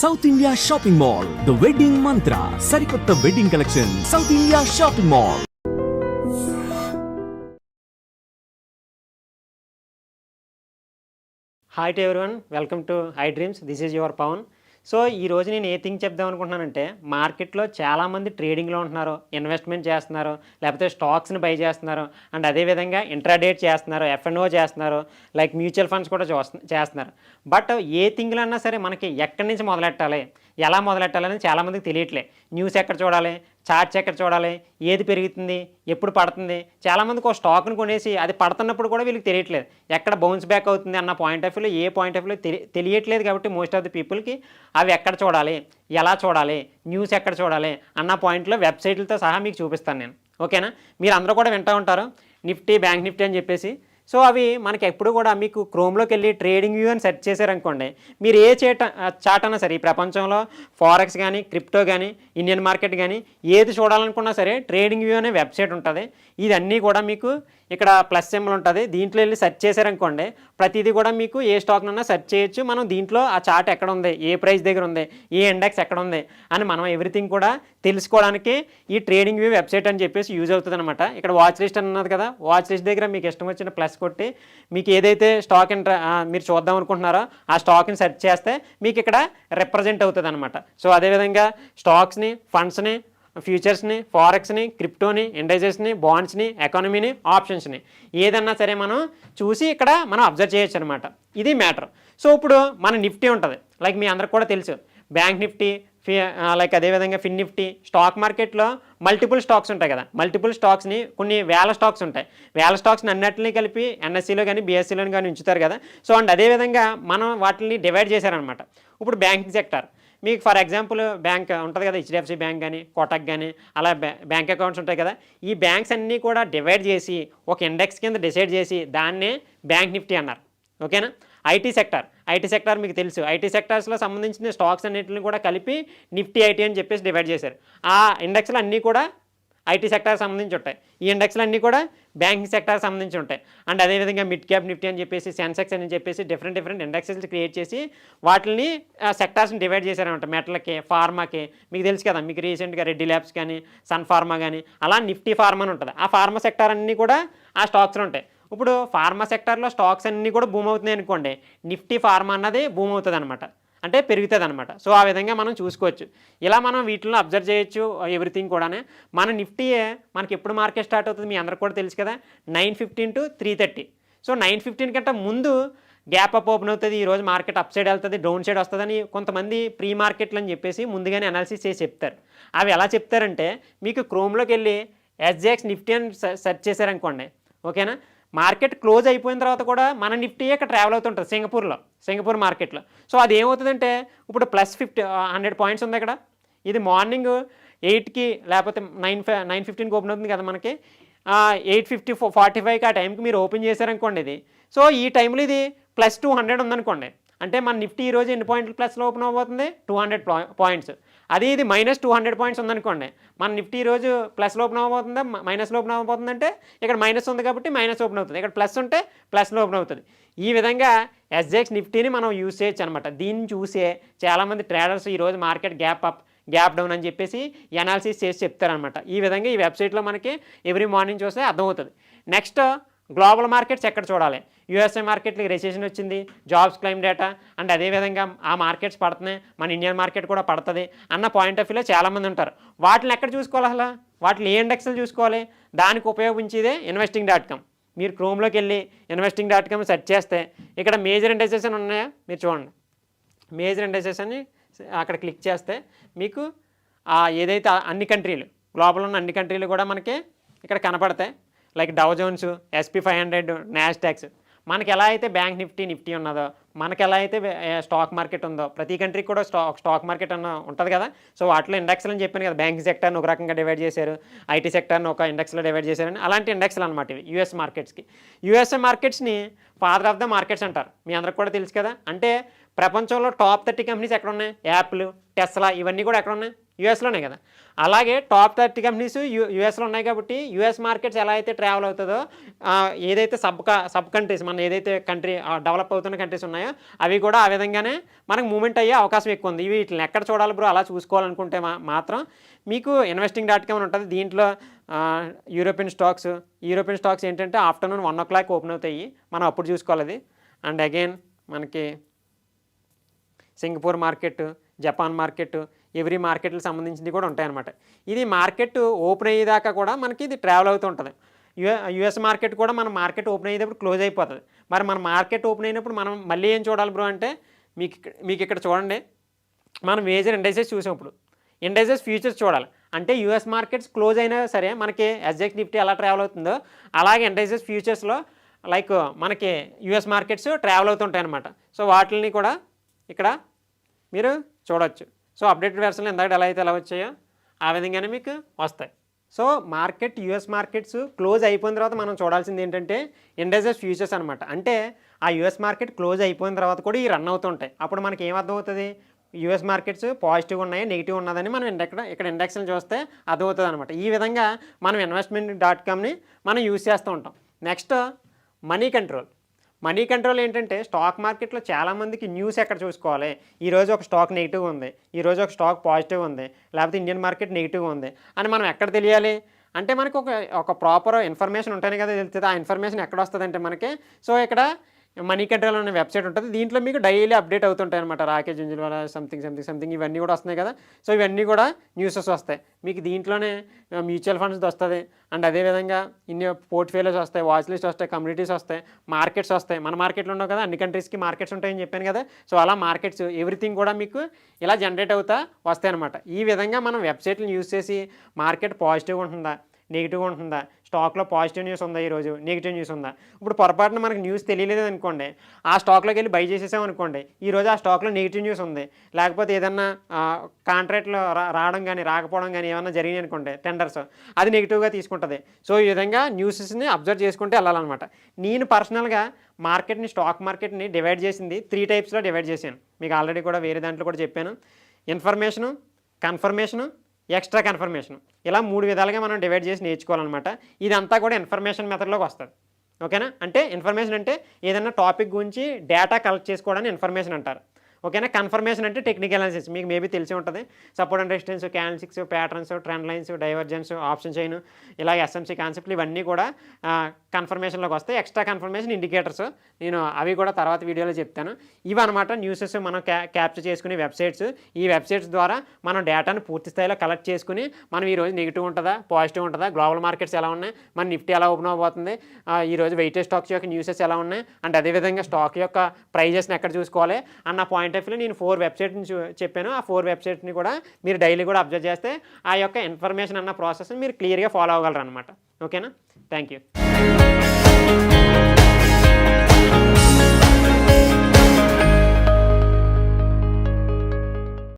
South India shopping mall, the wedding mantra, సరికొత్త wedding collection, South India shopping mall. Hi to everyone, welcome to high dreams. This is your Pavan. So ఈరోజు నేను a thing చెప్దాం అనుకుంటున్నానంటే, మార్కెట్లో చాలామంది ట్రేడింగ్లో ఉంటున్నారు, investment చేస్తున్నారు, లేకపోతే స్టాక్స్ని బై చేస్తున్నారు, అండ్ అదేవిధంగా ఇంట్రాడేట్ చేస్తున్నారు, ఎఫ్ఎన్ఓ చేస్తున్నారు, లైక్ మ్యూచువల్ ఫండ్స్ కూడా చేస్తున్నారు. బట్ ఏ థింగ్లో అన్నా సరే మనకి ఎక్కడి నుంచి మొదలెట్టాలి, ఎలా మొదలెట్టాలని చాలామందికి తెలియట్లే. న్యూస్ ఎక్కడ చూడాలి, చార్ట్స్ ఎక్కడ చూడాలి, ఏది పెరుగుతుంది, ఎప్పుడు పడుతుంది. చాలామందికి ఒక స్టాక్ను కొనేసి అది పడుతున్నప్పుడు కూడా వీళ్ళకి తెలియట్లేదు, ఎక్కడ బౌన్స్ బ్యాక్ అవుతుంది అన్న పాయింట్ ఆఫ్ వ్యూలో, ఏ పాయింట్ ఆఫ్ వ్యూలో తెలియట్లేదు. కాబట్టి మోస్ట్ ఆఫ్ ది పీపుల్కి అవి ఎక్కడ చూడాలి, ఎలా చూడాలి, న్యూస్ ఎక్కడ చూడాలి అన్న పాయింట్లో వెబ్సైట్లతో సహా మీకు చూపిస్తాను నేను. ఓకేనా? మీరు అందరూ కూడా వింటూ ఉంటారు నిఫ్టీ, బ్యాంక్ నిఫ్టీ అని చెప్పేసి. సో అవి మనకి ఎప్పుడు కూడా మీకు క్రోమ్లోకి వెళ్ళి ట్రేడింగ్ వ్యూ అని సెర్చ్ చేశారనుకోండి, మీరు ఏ చార్ట్ అన్నా సరే, ఈ ప్రపంచంలో ఫారెక్స్ కానీ, క్రిప్టో కానీ, ఇండియన్ మార్కెట్ కానీ ఏది చూడాలనుకున్నా సరే ట్రేడింగ్ వ్యూ అనే వెబ్సైట్ ఉంటుంది. ఇదన్నీ కూడా మీకు ఇక్కడ ప్లస్ సింబల్ ఉంటుంది, దీంట్లో వెళ్ళి సెర్చ్ చేశారనుకోండి, ప్రతిదీ కూడా మీకు ఏ స్టాక్నన్నా సెర్చ్ చేయొచ్చు. మనం దీంట్లో ఆ చార్ట్ ఎక్కడ ఉంది, ఏ ప్రైస్ దగ్గర ఉంది, ఏ ఇండెక్స్ ఎక్కడ ఉంది అని మనం ఎవ్రీథింగ్ కూడా తెలుసుకోవడానికి ఈ ట్రేడింగ్ వ్యూ వెబ్సైట్ అని చెప్పేసి యూజ్ అవుతుంది అనమాట. ఇక్కడ వాచ్ లిస్ట్ అన్నది కదా, వాచ్ లిస్ట్ దగ్గర మీకు ఇష్టం వచ్చిన ప్లస్ కొట్టి మీకు ఏదైతే స్టాక్ మీరు చూద్దాం అనుకుంటున్నారో ఆ స్టాక్ని సెర్చ్ చేస్తే మీకు ఇక్కడ రిప్రజెంట్ అవుతుంది అనమాట. సో అదేవిధంగా స్టాక్స్ని, ఫండ్స్ని, ఫ్యూచర్స్ని, ఫారెక్స్ని, క్రిప్టోని, ఇండైజెస్ని, బాండ్స్ని, ఎకానమీని, ఆప్షన్స్ని ఏదన్నా సరే మనం చూసి ఇక్కడ మనం అబ్జర్వ్ చేయొచ్చు అనమాట. ఇది మ్యాటర్. సో ఇప్పుడు మన నిఫ్టీ ఉంటుంది, లైక్ మీ అందరికి కూడా తెలుసు, బ్యాంక్ నిఫ్టీ, లైక్ అదేవిధంగా ఫిన్ నిఫ్టీ. స్టాక్ మార్కెట్లో మల్టిపుల్ స్టాక్స్ ఉంటాయి కదా, మల్టిపుల్ స్టాక్స్ని కొన్ని వేల స్టాక్స్ ఉంటాయి, వేల స్టాక్స్ని అన్నిటిని కలిపి ఎన్ఎస్సీలో కానీ బిఎస్సీలో కానీ ఉంచుతారు కదా. సో అండ్ అదేవిధంగా మనం వాటిని డివైడ్ చేశారనమాట. ఇప్పుడు బ్యాంకింగ్ సెక్టర్ మీకు ఫర్ ఎగ్జాంపుల్ బ్యాంక్ ఉంటుంది కదా, హెచ్డిఎఫ్సి బ్యాంక్ కానీ, కోటక్ కానీ, అలా బ్యాంక్ అకౌంట్స్ ఉంటాయి కదా. ఈ బ్యాంక్స్ అన్నీ కూడా డివైడ్ చేసి ఒక ఇండెక్స్ కింద డిసైడ్ చేసి దాన్నే బ్యాంక్ నిఫ్టీ అన్నారు. ఓకేనా? ఐటీ సెక్టార్ మీకు తెలుసు, ఐటీ సెక్టార్స్లో సంబంధించిన స్టాక్స్ అన్నింటిని కూడా కలిపి నిఫ్టీ ఐటీ అని చెప్పేసి డివైడ్ చేశారు. ఆ ఇండెక్స్లు అన్నీ కూడా ఐటీ సెక్టార్ సంబంధించి ఉంటాయి, ఈ ఇండెక్స్లు అన్నీ కూడా బ్యాంకింగ్ సెక్టార్ సంబంధించి ఉంటాయి. అండ్ అదేవిధంగా మిడ్ క్యాప్ నిఫ్టీ అని చెప్పేసి, సెన్సెక్స్ అని చెప్పేసి డిఫరెంట్ ఇండెక్సెస్ క్రియేట్ చేసి వాటిని సెక్టార్స్ని డివైడ్ చేశారనమాట. మెటల్కి, ఫార్మాకి మీకు తెలుసు కదా, మీకు రీసెంట్గా రెడ్డి ల్యాబ్స్ కానీ, సన్ ఫార్మా కానీ, అలా నిఫ్టీ ఫార్మా అని ఉంటుంది. ఆ ఫార్మా సెక్టార్ అన్నీ కూడా ఆ స్టాక్స్లో ఉంటాయి. ఇప్పుడు ఫార్మా సెక్టార్లో స్టాక్స్ అన్నీ కూడా బూమ్ అవుతున్నాయి అనుకోండి, నిఫ్టీ ఫార్మా అన్నది బూమ్ అవుతుంది అనమాట, అంటే పెరుగుతుంది అనమాట. సో ఆ విధంగా మనం చూసుకోవచ్చు. ఇలా మనం వీటిలో అబ్జర్వ్ చేయొచ్చు ఎవ్రీథింగ్ కూడానే. మన నిఫ్టీ మనకి ఎప్పుడు మార్కెట్ స్టార్ట్ అవుతుంది మీ అందరికి కూడా తెలుసు కదా, 9:15 to 3:30. సో 9:15 కంటే ముందు గ్యాప్ అప్ ఓపెన్ అవుతుంది, ఈరోజు మార్కెట్ అప్ సైడ్ వెళ్తుంది, డౌన్ సైడ్ వస్తుందని కొంతమంది ప్రీ మార్కెట్లు అని చెప్పేసి ముందుగానే అనాలిసిస్ చేసి చెప్తారు. అవి ఎలా చెప్తారంటే, మీకు క్రోమ్లోకి వెళ్ళి ఎస్జేఎక్స్ నిఫ్టీ అని సెర్చ్ చేశారనుకోండి, ఓకేనా, మార్కెట్ క్లోజ్ అయిపోయిన తర్వాత కూడా మన నిఫ్టీ ఇక్కడ ట్రావెల్ అవుతుంటుంది సింగపూర్ మార్కెట్లో. సో అది ఏమవుతుందంటే, ఇప్పుడు ప్లస్ 100 పాయింట్స్ ఉంది ఇక్కడ. ఇది మార్నింగ్ 8కి లేకపోతే 9:15కి ఓపెన్ అవుతుంది కదా మనకి, 8:45కి ఆ టైంకి మీరు ఓపెన్ చేశారనుకోండి ఇది. సో ఈ టైంలో ఇది ప్లస్ 200 ఉందనుకోండి, అంటే మన నిఫ్టీ ఈరోజు ఎన్ని పాయింట్లు ప్లస్లో ఓపెన్ అవబోతుంది, 200 పాయింట్స్. అది ఇది మైనస్ 200 పాయింట్స్ ఉందనుకోండి, మన నిఫ్టీ ఈరోజు ప్లస్లో ఓపెన్ అవ్వబోతుందా, మైనస్లో ఓపెన్ అవ్వబోతుంది. అంటే ఇక్కడ మైనస్ ఉంది కాబట్టి మైనస్ ఓపెన్ అవుతుంది, ఇక్కడ ప్లస్ ఉంటే ప్లస్లో ఓపెన్ అవుతుంది. ఈ విధంగా ఎస్జేఎక్స్ నిఫ్టీని మనం యూజ్ చేయొచ్చు అనమాట. దీన్ని చూసే చాలామంది ట్రేడర్స్ ఈరోజు market gap up, gap down అని చెప్పేసి అనాలిసిస్ చేసి చెప్తారనమాట. ఈ విధంగా ఈ వెబ్సైట్లో మనకి ఎవ్రీ మార్నింగ్ చూస్తే అర్థమవుతుంది. నెక్స్ట్ గ్లోబల్ మార్కెట్స్ ఎక్కడ చూడాలి, యూఎస్ఏ మార్కెట్లకి రెసెషన్ వచ్చింది, జాబ్స్ క్లైమ్ డేటా, అండ్ అదేవిధంగా ఆ మార్కెట్స్ పడుతున్నాయి, మన ఇండియన్ మార్కెట్ కూడా పడుతుంది అన్న పాయింట్ ఆఫ్ వ్యూలో చాలామంది ఉంటారు. వాటిని ఎక్కడ చూసుకోవాలి, అసలు వాటిని ఏ ఇండెక్స్లు చూసుకోవాలి, దానికి ఉపయోగించేదే investing.com. మీరు క్రోమ్లోకి వెళ్ళి investing.com సెర్చ్ చేస్తే ఇక్కడ మేజర్ ఇండెక్సెస్ అని ఉన్నాయా మీరు చూడండి, మేజర్ ఇండెక్సెస్ అని అక్కడ క్లిక్ చేస్తే మీకు ఏదైతే అన్ని కంట్రీలు, గ్లోబల్ ఉన్న అన్ని కంట్రీలు కూడా మనకి ఇక్కడ కనపడతాయి. Like Dow Jones, SP 500, Nasdaqs. మనకి ఎలా అయితే బ్యాంక్ నిఫ్టీ ఉన్నదో, మనకి ఎలా అయితే స్టాక్ మార్కెట్ ఉందో, ప్రతి కంట్రీకి కూడా స్టాక్ మార్కెట్ అన్న ఉంటుంది కదా. సో వాటిలో ఇండెక్స్లు అని చెప్పాను కదా, బ్యాంకింగ్ సెక్టర్ని ఒక రకంగా డివైడ్ చేశారు, ఐటీ సెక్టర్ని ఒక ఇండెక్స్లో డివైడ్ చేశారని, అలాంటి ఇండెక్స్లు అనమాట ఇవి యూఎస్ఏ మార్కెట్స్ని ఫాదర్ ఆఫ్ ద మార్కెట్స్ అంటారు. మీ అందరికి కూడా తెలుసు కదా. అంటే ప్రపంచంలో టాప్ 30 కంపెనీస్ ఎక్కడ ఉన్నాయి? యాపిల్, టెస్లా ఇవన్నీ కూడా ఎక్కడ ఉన్నాయి? యూఎస్లోనే కదా. అలాగే టాప్ 30 కంపెనీస్ యూఎస్లో ఉన్నాయి కాబట్టి యూఎస్ మార్కెట్స్ ఎలా అయితే ట్రావెల్ అవుతుందో ఏదైతే సబ్ కంట్రీస్ మన ఏదైతే కంట్రీ డెవలప్ అవుతున్న కంట్రీస్ ఉన్నాయో అవి కూడా ఆ విధంగానే మనకు మూవ్మెంట్ అయ్యే అవకాశం ఎక్కువ ఉంది. ఇవి వీటిని ఎక్కడ చూడాలి బ్రో అలా చూసుకోవాలనుకుంటే మాత్రం మీకు investing.com అని ఉంటుంది. దీంట్లో యూరోపియన్ స్టాక్స్ ఏంటంటే ఆఫ్టర్నూన్ 1 o'clock ఓపెన్ అవుతాయి, మనం అప్పుడు చూసుకోవాలి అది. అండ్ అగైన్ మనకి Singapore market, Japan market, every మార్కెట్లకు సంబంధించింది కూడా ఉంటాయన్నమాట. ఇది మార్కెట్ ఓపెన్ అయ్యేదాకా కూడా మనకి ఇది ట్రావెల్ అవుతూ ఉంటుంది. యుఎస్ మార్కెట్ కూడా మన మార్కెట్ ఓపెన్ అయ్యేటప్పుడు క్లోజ్ అయిపోతుంది. మరి మన మార్కెట్ ఓపెన్ అయినప్పుడు మనం మళ్ళీ ఏం చూడాలి బ్రో అంటే మీకు ఇక్కడ చూడండి, మనం మేజర్ ఇండైసెస్ చూసినప్పుడు ఇండైసెస్ ఫ్యూచర్స్ చూడాలి. అంటే యూఎస్ మార్కెట్స్ క్లోజ్ అయినా సరే మనకి ఎస్జెక్స్ నిఫ్టీ ఎలా ట్రావెల్ అవుతుందో అలాగే ఇండైసెస్ ఫ్యూచర్స్లో లైక్ మనకి యూఎస్ మార్కెట్స్ ట్రావెల్ అవుతుంటాయి అన్నమాట. సో వాటిని కూడా ఇక్కడ మీరు చూడవచ్చు. సో అప్డేటెడ్ వెర్షన్లో ఇందాక ఎలా వచ్చాయో ఆ విధంగానే మీకు వస్తాయి. సో యూఎస్ మార్కెట్స్ క్లోజ్ అయిపోయిన తర్వాత మనం చూడాల్సింది ఏంటంటే ఇండైసెస్ ఫ్యూచర్స్ అనమాట. అంటే ఆ యూఎస్ మార్కెట్ క్లోజ్ అయిపోయిన తర్వాత కూడా ఈ రన్ అవుతుంటాయి. అప్పుడు మనకి ఏమర్థం అవుతుంది? యూఎస్ మార్కెట్స్ పాజిటివ్ ఉన్నాయి, నెగిటివ్ ఉన్నదని మనం ఇక్కడ ఇండెక్స్ని చూస్తే అర్థమవుతుంది అనమాట. ఈ విధంగా మనం investment.comని మనం యూజ్ చేస్తూ ఉంటాం. నెక్స్ట్ మనీ కంట్రోల్ ఏంటంటే స్టాక్ మార్కెట్లో చాలామందికి న్యూస్ ఎక్కడ చూసుకోవాలి, ఈరోజు ఒక స్టాక్ నెగిటివ్ ఉంది, ఈరోజు ఒక స్టాక్ పాజిటివ్ ఉంది, లేకపోతే ఇండియన్ మార్కెట్ నెగిటివ్ ఉంది అని మనం ఎక్కడ తెలియాలి అంటే మనకు ఒక ప్రాపర్ ఇన్ఫర్మేషన్ ఉంటేనే కదా తెలుస్తుంది. ఆ ఇన్ఫర్మేషన్ ఎక్కడ వస్తుంది అంటే మనకి ఇక్కడ మనీ కంట్రోల్ అనే వెబ్సైట్ ఉంటుంది. దీంట్లో మీకు డైలీ అప్డేట్ అవుతుంటాయి అనమాట. రాకేష్ జుంజున్వాలా సంథింగ్ ఇవన్నీ కూడా వస్తున్నాయి కదా. సో ఇవన్నీ కూడా న్యూసెస్ వస్తాయి మీకు. దీంట్లోనే మ్యూచువల్ ఫండ్స్ వస్తుంది, అండ్ అదేవిధంగా ఇన్ని పోర్ట్ఫోలియోస్ వస్తాయి, వాచ్ లిస్ట్ వస్తాయి, కమ్యూనిటీస్ వస్తాయి, మార్కెట్స్ వస్తాయి. మన మార్కెట్లో ఉన్నావు కదా, అన్ని కంట్రీస్కి మార్కెట్స్ ఉంటాయని చెప్పాను కదా. సో అలా మార్కెట్స్ ఎవ్రీథింగ్ కూడా మీకు ఇలా జనరేట్ అవుతా వస్తాయి అనమాట. ఈ విధంగా మనం వెబ్సైట్లను యూజ్ చేసి మార్కెట్ పాజిటివ్గా ఉంటుందా, నెగిటివ్గా ఉంటుందా, స్టాక్లో పాజిటివ్ న్యూస్ ఉందా, ఈరోజు నెగిటివ్ న్యూస్ ఉందా. ఇప్పుడు పొరపాటున మనకు న్యూస్ తెలియలేదు అనుకోండి, ఆ స్టాక్లోకి వెళ్ళి బై చేసేసాం అనుకోండి, ఈరోజు ఆ స్టాక్లో నెగిటివ్ న్యూస్ ఉంది, లేకపోతే ఏదన్నా కాంట్రాక్ట్లో రావడం కానీ రాకపోవడం కానీ ఏమన్నా జరిగింది అనుకోండి, టెండర్స్, అది నెగిటివ్గా తీసుకుంటుంది. సో ఈ విధంగా న్యూసెస్ని అబ్జర్వ్ చేసుకుంటే వెళ్ళాలన్నమాట. నేను పర్సనల్గా స్టాక్ మార్కెట్ని డివైడ్ చేసింది 3 టైప్స్లో డివైడ్ చేశాను. మీకు ఆల్రెడీ కూడా వేరే దాంట్లో కూడా చెప్పాను. ఇన్ఫర్మేషను, కన్ఫర్మేషను, ఎక్స్ట్రా కన్ఫర్మేషన్, ఇలా 3 విధాలుగా మనం డివైడ్ చేసి నేర్చుకోవాలన్నమాట. ఇదంతా కూడా ఇన్ఫర్మేషన్ మెథడ్లోకి వస్తుంది. ఓకేనా. అంటే ఇన్ఫర్మేషన్ అంటే ఏదైనా టాపిక్ గురించి డేటా కలెక్ట్ చేసుకోవడానికి ఇన్ఫర్మేషన్ అంటారు. ఓకేనా. కన్ఫర్మేషన్ అంటే టెక్నికల్ అనాలిసిస్, మీకు మేబీ తెలిసి ఉంటుంది. Support and resistance, candles, patterns, trend lines, divergence, option chain, ఇలా ఎస్ఎంసీ కాన్సెప్ట్లు ఇవన్నీ కూడా కన్ఫర్మేషన్లోకి వస్తాయి. ఎక్స్ట్రా కన్ఫర్మేషన్ ఇండికేటర్స్ నేను అవి కూడా తర్వాత వీడియోలో చెప్తాను. ఇవి అనమాట న్యూసెస్ మనం క్యాప్చర్ చేసుకునే వెబ్సైట్స్. ఈ వెబ్సైట్స్ ద్వారా మనం డేటాను పూర్తి స్థాయిలో కలెక్ట్ చేసుకుని మనం ఈరోజు నెగిటివ్ ఉంటుందా, పాజిటివ్ ఉంటుందా, గ్లోబల్ మార్కెట్స్ ఎలా ఉన్నాయి, మన నిఫ్టీ ఎలా ఓపెన్ అవబోతుంది, ఈరోజు వెయిటేజ్ స్టాక్స్ యొక్క న్యూసెస్ ఎలా ఉన్నాయి, అండ్ అదేవిధంగా స్టాక్ యొక్క ప్రైజెస్ని ఎక్కడ చూసుకోవాలి అన్న పాయింట్ ఆఫ్ వ్యూలో నేను 4 వెబ్సైట్ని చెప్పాను. ఆ 4 వెబ్సైట్ని కూడా మీరు డైలీ కూడా అబ్జర్వ్ చేస్తే ఆ యొక్క ఇన్ఫర్మేషన్ అన్న ప్రాసెస్ని మీరు క్లియర్గా ఫాలో అవ్వగలరు అనమాట. ఓకేనా. Thank you.